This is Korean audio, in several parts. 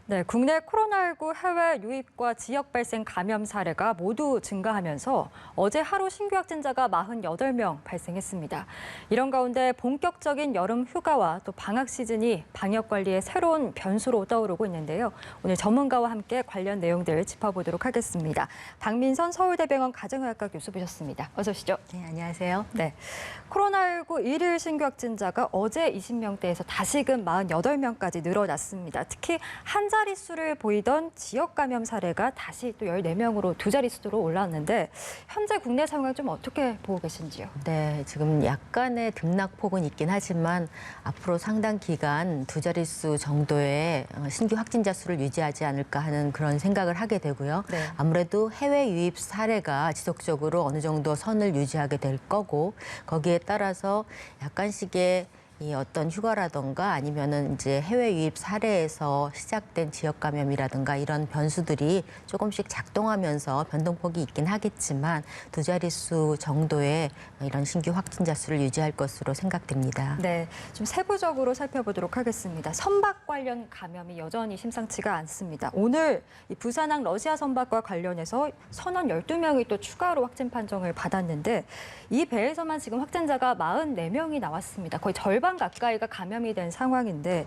네, 국내 코로나19 해외 유입과 지역 발생 감염 사례가 모두 증가하면서 어제 하루 신규 확진자가 48명 발생했습니다. 이런 가운데 본격적인 여름 휴가와 또 방학 시즌이 방역 관리의 새로운 변수로 떠오르고 있는데요. 오늘 전문가와 함께 관련 내용들 짚어보도록 하겠습니다. 박민선 서울대병원 가정의학과 교수 모셨습니다. 어서 오시죠. 네, 안녕하세요. 네, 코로나19 일일 신규 확진자가 어제 20명대에서 다시금 48명까지 늘어났습니다. 특히 한 자릿수를 보이던 지역 감염 사례가 다시 또 14명으로 두 자릿수로 올라왔는데 현재 국내 상황 좀 어떻게 보고 계신지요? 네, 지금 약간의 등락폭은 있긴 하지만 앞으로 상당 기간 두 자릿수 정도의 신규 확진자 수를 유지하지 않을까 하는 그런 생각을 하게 되고요. 네. 아무래도 해외 유입 사례가 지속적으로 어느 정도 선을 유지하게 될 거고 거기에 따라서 약간씩의 이 어떤 휴가라던가 아니면은 이제 해외 유입 사례에서 시작된 지역 감염이라든가 이런 변수들이 조금씩 작동하면서 변동폭이 있긴 하겠지만 두 자릿수 정도의 이런 신규 확진자 수를 유지할 것으로 생각됩니다. 네, 좀 세부적으로 살펴보도록 하겠습니다. 선박 관련 감염이 여전히 심상치가 않습니다. 오늘 이 부산항 러시아 선박과 관련해서 선원 12명이 또 추가로 확진 판정을 받았는데 이 배에서만 지금 확진자가 44명이 나왔습니다. 거의 절반 가까이가 감염이 된 상황인데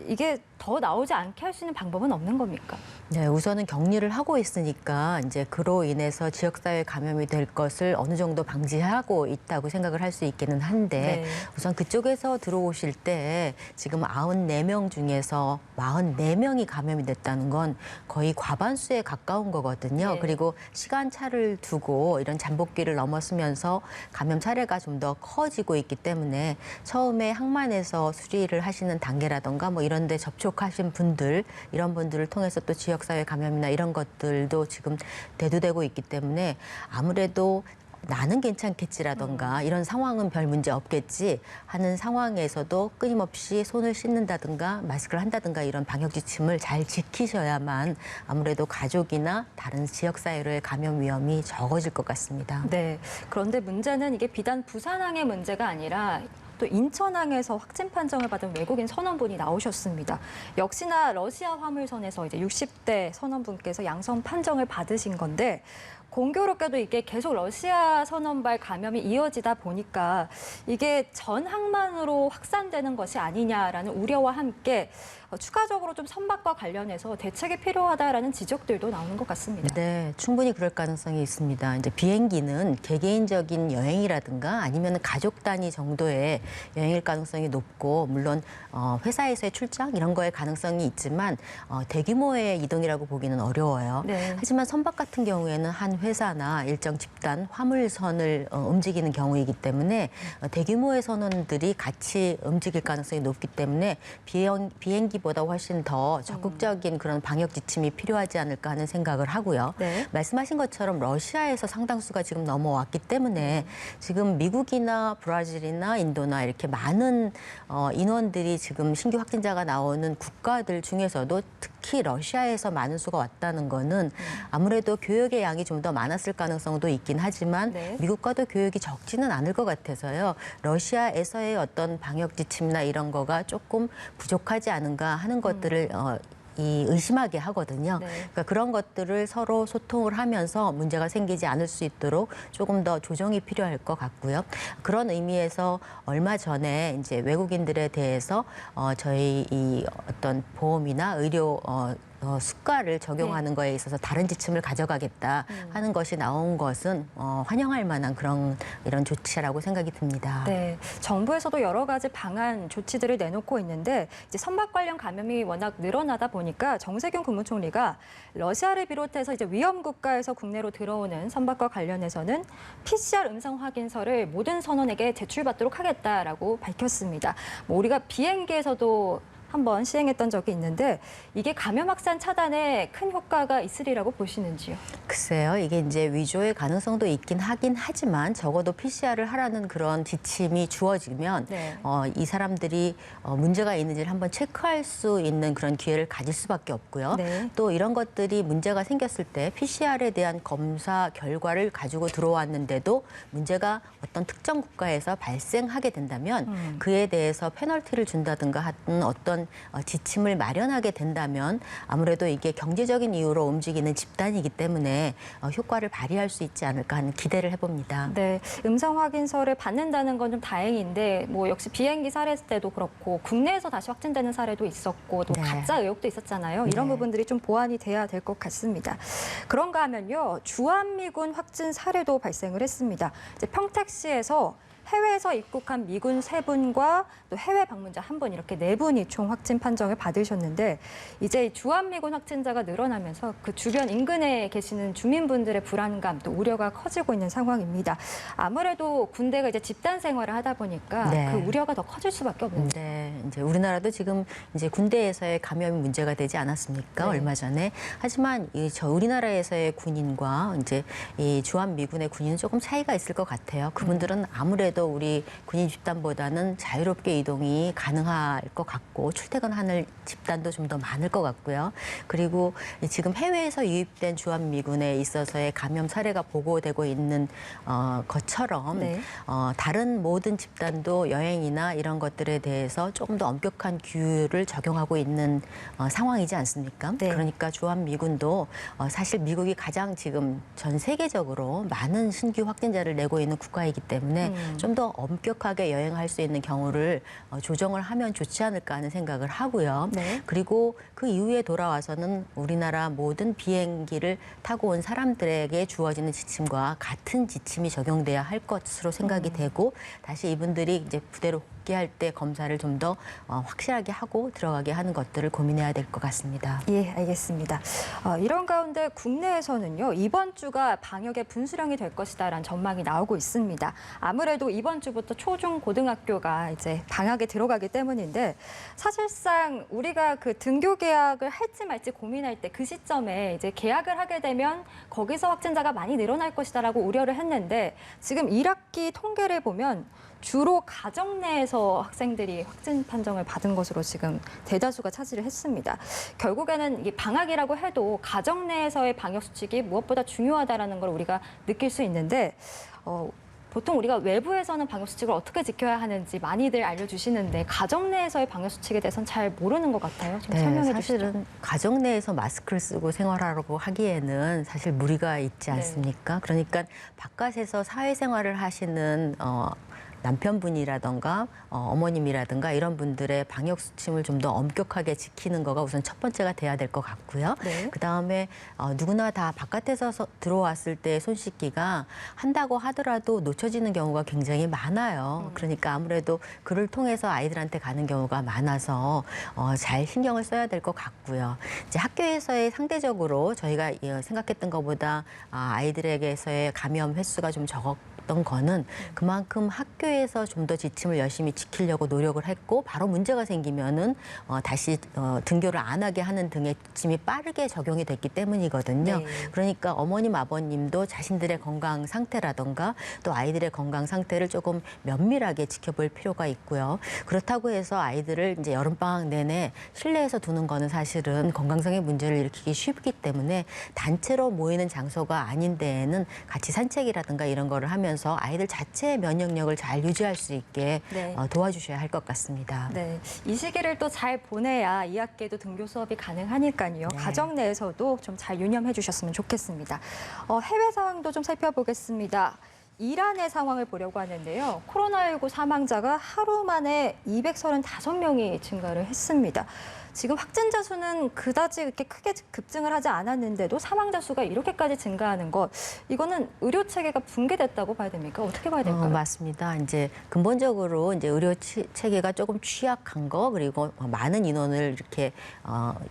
이게 더 나오지 않게 할 수 있는 방법은 없는 겁니까? 네, 우선은 격리를 하고 있으니까 이제 그로 인해서 지역사회 감염이 될 것을 어느 정도 방지하고 있다고 생각을 할 수 있기는 한데 네. 우선 그쪽에서 들어오실 때 지금 94명 중에서 44명이 감염이 됐다는 건 거의 과반수에 가까운 거거든요. 네. 그리고 시간차를 두고 이런 잠복기를 넘었으면서 감염 사례가 좀 더 커지고 있기 때문에 처음에 항만에서 수리를 하시는 단계라던가 뭐 이런 데 접촉하신 분들, 이런 분들을 통해서 또 지역사회 감염이나 이런 것들도 지금 대두되고 있기 때문에 아무래도 나는 괜찮겠지라던가 이런 상황은 별 문제 없겠지 하는 상황에서도 끊임없이 손을 씻는다든가 마스크를 한다든가 이런 방역 지침을 잘 지키셔야만 아무래도 가족이나 다른 지역사회로의 감염 위험이 적어질 것 같습니다. 네, 그런데 문제는 이게 비단 부산항의 문제가 아니라 또 인천항에서 확진 판정을 받은 외국인 선원분이 나오셨습니다. 역시나 러시아 화물선에서 이제 60대 선원분께서 양성 판정을 받으신 건데 공교롭게도 이게 계속 러시아 선원발 감염이 이어지다 보니까 이게 전 항만으로 확산되는 것이 아니냐라는 우려와 함께 추가적으로 좀 선박과 관련해서 대책이 필요하다라는 지적들도 나오는 것 같습니다. 네, 충분히 그럴 가능성이 있습니다. 이제 비행기는 개개인적인 여행이라든가 아니면 가족 단위 정도의 여행일 가능성이 높고 물론 회사에서의 출장 이런 거에 가능성이 있지만 대규모의 이동이라고 보기는 어려워요. 네. 하지만 선박 같은 경우에는 한 회사나 일정 집단 화물선을 움직이는 경우이기 때문에 대규모의 선원들이 같이 움직일 가능성이 높기 때문에 비행기보다 훨씬 더 적극적인 그런 방역 지침이 필요하지 않을까 하는 생각을 하고요. 네. 말씀하신 것처럼 러시아에서 상당수가 지금 넘어왔기 때문에 지금 미국이나 브라질이나 인도나 이렇게 많은 인원들이 지금 신규 확진자가 나오는 국가들 중에서도 특히 러시아에서 많은 수가 왔다는 거는 아무래도 교역의 양이 좀 더 많았을 가능성도 있긴 하지만 네. 미국과도 교역이 적지는 않을 것 같아서요. 러시아에서의 어떤 방역 지침이나 이런 거가 조금 부족하지 않은가 하는 것들을 의심하게 하거든요. 네. 그러니까 그런 것들을 서로 소통을 하면서 문제가 생기지 않을 수 있도록 조금 더 조정이 필요할 것 같고요. 그런 의미에서 얼마 전에 이제 외국인들에 대해서 저희 이 어떤 보험이나 의료 수가를 적용하는 거에 있어서 다른 지침을 가져가겠다 하는 것이 나온 것은 환영할 만한 그런 이런 조치라고 생각이 듭니다. 네, 정부에서도 여러 가지 방안 조치들을 내놓고 있는데 이제 선박 관련 감염이 워낙 늘어나다 보니까 정세균 국무총리가 러시아를 비롯해서 이제 위험 국가에서 국내로 들어오는 선박과 관련해서는 PCR 음성 확인서를 모든 선원에게 제출받도록 하겠다라고 밝혔습니다. 뭐 우리가 비행기에서도 한번 시행했던 적이 있는데 이게 감염 확산 차단에 큰 효과가 있으리라고 보시는지요? 글쎄요, 이게 이제 위조의 가능성도 있긴 하긴 하지만 적어도 PCR을 하라는 그런 지침이 주어지면 네. 이 사람들이 문제가 있는지를 한번 체크할 수 있는 그런 기회를 가질 수밖에 없고요. 네. 또 이런 것들이 문제가 생겼을 때 PCR에 대한 검사 결과를 가지고 들어왔는데도 문제가 어떤 특정 국가에서 발생하게 된다면 그에 대해서 페널티를 준다든가 하는 어떤 지침을 마련하게 된다면 아무래도 이게 경제적인 이유로 움직이는 집단이기 때문에 효과를 발휘할 수 있지 않을까 하는 기대를 해봅니다. 네, 음성 확인서를 받는다는 건 좀 다행인데 뭐 역시 비행기 사례 때도 그렇고 국내에서 다시 확진되는 사례도 있었고 또 네. 가짜 의혹도 있었잖아요. 이런 네. 부분들이 좀 보완이 돼야 될 것 같습니다. 그런가 하면요, 주한미군 확진 사례도 발생을 했습니다. 이제 평택시에서 해외에서 입국한 미군 3분과 또 해외 방문자 1분 이렇게 4분이 총 확진 판정을 받으셨는데 이제 주한미군 확진자가 늘어나면서 그 주변 인근에 계시는 주민분들의 불안감 또 우려가 커지고 있는 상황입니다. 아무래도 군대가 이제 집단 생활을 하다 보니까 네. 그 우려가 더 커질 수밖에 없는데. 네, 이제 우리나라도 지금 이제 군대에서의 감염이 문제가 되지 않았습니까? 네. 얼마 전에. 하지만 우리나라에서의 군인과 이제 이 주한 미군의 군인은 조금 차이가 있을 것 같아요. 그분들은 아무래도 우리 군인 집단보다는 자유롭게 이동이 가능할 것 같고 출퇴근하는 집단도 좀 더 많을 것 같고요. 그리고 지금 해외에서 유입된 주한 미군에 있어서의 감염 사례가 보고되고 있는 것처럼 네. 다른 모든 집단도 여행이나 이런 것들에 대해서 조금 더 엄격한 규율을 적용하고 있는 상황이지 않습니까? 네. 그러니까 주한 미군도 사실 미국이 가장 지금 전 세계적으로 많은 신규 확진자를 내고 있는 국가이기 때문에 좀 더 엄격하게 여행할 수 있는 경우를 조정을 하면 좋지 않을까 하는 생각을 하고요. 네. 그리고 그 이후에 돌아와서는 우리나라 모든 비행기를 타고 온 사람들에게 주어지는 지침과 같은 지침이 적용돼야 할 것으로 생각이 되고 다시 이분들이 이제 부대로 복귀할 때 검사를 좀 더 확실하게 하고 들어가게 하는 것들을 고민해야 될 것 같습니다. 예, 알겠습니다. 이런 가운데 국내에서는요, 이번 주가 방역의 분수령이 될 것이다라는 전망이 나오고 있습니다. 아무래도 이번 주부터 초중 고등학교가 이제 방학에 들어가기 때문인데 사실상 우리가 그 등교 계약을 할지 말지 고민할 때 그 시점에 이제 계약을 하게 되면 거기서 확진자가 많이 늘어날 것이다라고 우려를 했는데 지금 1학기 통계를 보면 주로 가정 내에서 학생들이 확진 판정을 받은 것으로 지금 대다수가 차지를 했습니다. 결국에는 이게 방학이라고 해도 가정 내에서의 방역 수칙이 무엇보다 중요하다라는 걸 우리가 느낄 수 있는데 보통 우리가 외부에서는 방역 수칙을 어떻게 지켜야 하는지 많이들 알려주시는데 가정 내에서의 방역 수칙에 대해서는 잘 모르는 것 같아요. 좀 설명해 주시죠. 사실은 가정 내에서 마스크를 쓰고 생활하라고 하기에는 사실 무리가 있지 않습니까? 그러니까 바깥에서 사회생활을 하시는 남편분이라든가 어머님이라든가 이런 분들의 방역 수칙을 좀 더 엄격하게 지키는 거가 우선 첫 번째가 돼야 될 것 같고요. 네. 그다음에 누구나 다 바깥에서 들어왔을 때 손 씻기가 한다고 하더라도 놓쳐지는 경우가 굉장히 많아요. 그러니까 아무래도 그를 통해서 아이들한테 가는 경우가 많아서 잘 신경을 써야 될 것 같고요. 이제 학교에서의 상대적으로 저희가 생각했던 것보다 아이들에게서의 감염 횟수가 좀 적었던 거는 그만큼 학교에서 좀 더 지침을 열심히 지키려고 노력을 했고 바로 문제가 생기면은 다시 등교를 안 하게 하는 등의 지침이 빠르게 적용이 됐기 때문이거든요. 네. 그러니까 어머님, 아버님도 자신들의 건강 상태라든가 또 아이들의 건강 상태를 조금 면밀하게 지켜볼 필요가 있고요. 그렇다고 해서 아이들을 이제 여름방학 내내 실내에서 두는 거는 사실은 건강상의 문제를 일으키기 쉽기 때문에 단체로 모이는 장소가 아닌 데에는 같이 산책이라든가 이런 거를 하면서 아이들 자체의 면역력을 잘 유지할 수 있게 네. 도와주셔야 할 것 같습니다. 네, 이 시기를 또 잘 보내야 2학기에도 등교 수업이 가능하니까요. 네. 가정 내에서도 좀 잘 유념해 주셨으면 좋겠습니다. 해외 상황도 좀 살펴보겠습니다. 이란의 상황을 보려고 하는데요. 코로나19 사망자가 하루 만에 235명이 증가를 했습니다. 지금 확진자 수는 그다지 그렇게 크게 급증을 하지 않았는데도 사망자 수가 이렇게까지 증가하는 것, 이거는 의료 체계가 붕괴됐다고 봐야 됩니까? 어떻게 봐야 될까요? 맞습니다. 이제 근본적으로 이제 의료 체계가 조금 취약한 거 그리고 많은 인원을 이렇게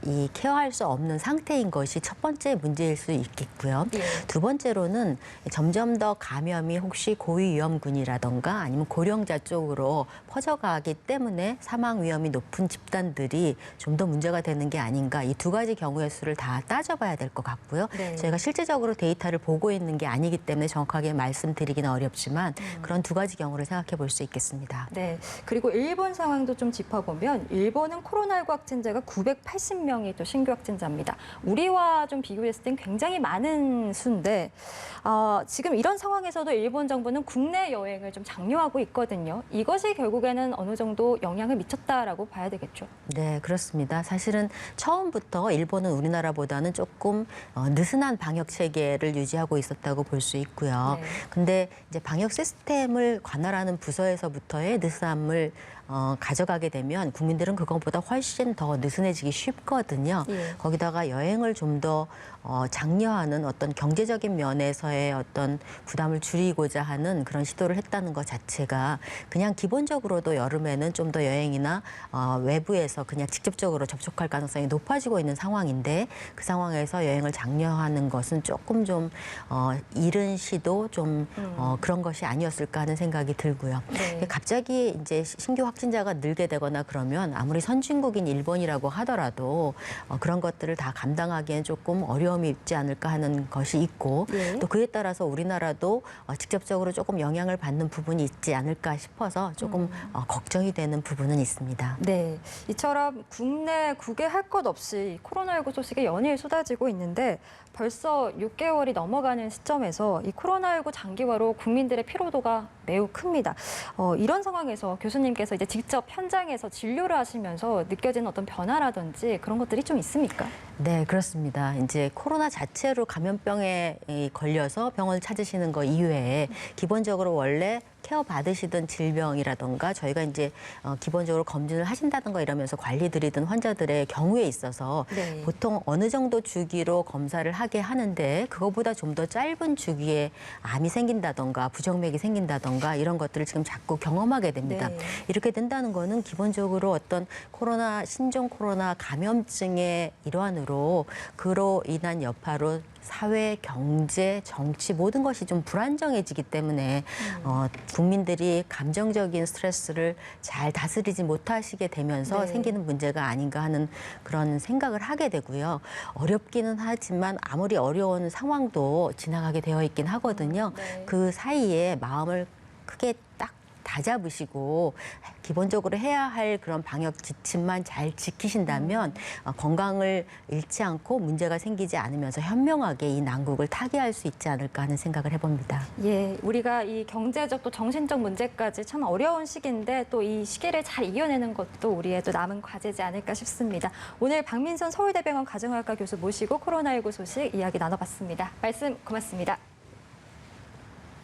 이 케어할 수 없는 상태인 것이 첫 번째 문제일 수 있겠고요. 예. 두 번째로는 점점 더 감염이 혹시 고위 위험군이라든가 아니면 고령자 쪽으로 퍼져가기 때문에 사망 위험이 높은 집단들이 좀 더 문제가 되는 게 아닌가 이 두 가지 경우의 수를 다 따져봐야 될 것 같고요. 네. 저희가 실제적으로 데이터를 보고 있는 게 아니기 때문에 정확하게 말씀드리기는 어렵지만 그런 두 가지 경우를 생각해 볼 수 있겠습니다. 네. 그리고 일본 상황도 좀 짚어보면 일본은 코로나19 확진자가 980명이 또 신규 확진자입니다. 우리와 좀 비교했을 땐 굉장히 많은 수인데 지금 이런 상황에서도 일본 정부는 국내 여행을 좀 장려하고 있거든요. 이것이 결국에는 어느 정도 영향을 미쳤다라고 봐야 되겠죠. 네, 그렇습니다. 사실은 처음부터 일본은 우리나라보다는 조금 느슨한 방역 체계를 유지하고 있었다고 볼 수 있고요. 네. 근데 이제 방역 시스템을 관할하는 부서에서부터의 느슨함을 가져가게 되면 국민들은 그것보다 훨씬 더 느슨해지기 쉽거든요. 예. 거기다가 여행을 좀 더 장려하는 어떤 경제적인 면에서의 어떤 부담을 줄이고자 하는 그런 시도를 했다는 것 자체가 그냥 기본적으로도 여름에는 좀 더 여행이나 외부에서 그냥 직접적으로 접촉할 가능성이 높아지고 있는 상황인데 그 상황에서 여행을 장려하는 것은 조금 좀 이른 시도 좀 그런 것이 아니었을까 하는 생각이 들고요. 네. 갑자기 이제 신규 확진자가 늘게 되거나 그러면 아무리 선진국인 일본이라고 하더라도 그런 것들을 다 감당하기엔 조금 어려움이 있지 않을까 하는 것이 있고 예. 또 그에 따라서 우리나라도 직접적으로 조금 영향을 받는 부분이 있지 않을까 싶어서 조금 걱정이 되는 부분은 있습니다. 네, 이처럼 국내 국외할 것 없이 코로나19 소식에 연일 쏟아지고 있는데 벌써 6개월이 넘어가는 시점에서 이 코로나19 장기화로 국민들의 피로도가 매우 큽니다. 이런 상황에서 교수님께서 이제 직접 현장에서 진료를 하시면서 느껴지는 어떤 변화라든지 그런 것들이 좀 있습니까? 네, 그렇습니다. 이제 코로나 자체로 감염병에 걸려서 병원을 찾으시는 거 이외에 기본적으로 원래 케어 받으시던 질병이라던가 저희가 이제 기본적으로 검진을 하신다든가 이러면서 관리 드리던 환자들의 경우에 있어서 네. 보통 어느 정도 주기로 검사를 하게 하는데 그거보다 좀 더 짧은 주기에 암이 생긴다던가 부정맥이 생긴다던가 이런 것들을 지금 자꾸 경험하게 됩니다. 네. 이렇게 된다는 거는 기본적으로 어떤 코로나 신종 코로나 감염증의 일환으로 그로 인한 여파로 사회, 경제, 정치 모든 것이 좀 불안정해지기 때문에 국민들이 감정적인 스트레스를 잘 다스리지 못하시게 되면서 네. 생기는 문제가 아닌가 하는 그런 생각을 하게 되고요. 어렵기는 하지만 아무리 어려운 상황도 지나가게 되어 있긴 하거든요. 네. 그 사이에 마음을 크게 딱 다잡으시고 기본적으로 해야 할 그런 방역 지침만 잘 지키신다면 건강을 잃지 않고 문제가 생기지 않으면서 현명하게 이 난국을 타개할 수 있지 않을까 하는 생각을 해봅니다. 예, 우리가 이 경제적 또 정신적 문제까지 참 어려운 시기인데 또 이 시기를 잘 이겨내는 것도 우리의 또 남은 과제지 않을까 싶습니다. 오늘 박민선 서울대병원 가정의학과 교수 모시고 코로나19 소식 이야기 나눠봤습니다. 말씀 고맙습니다.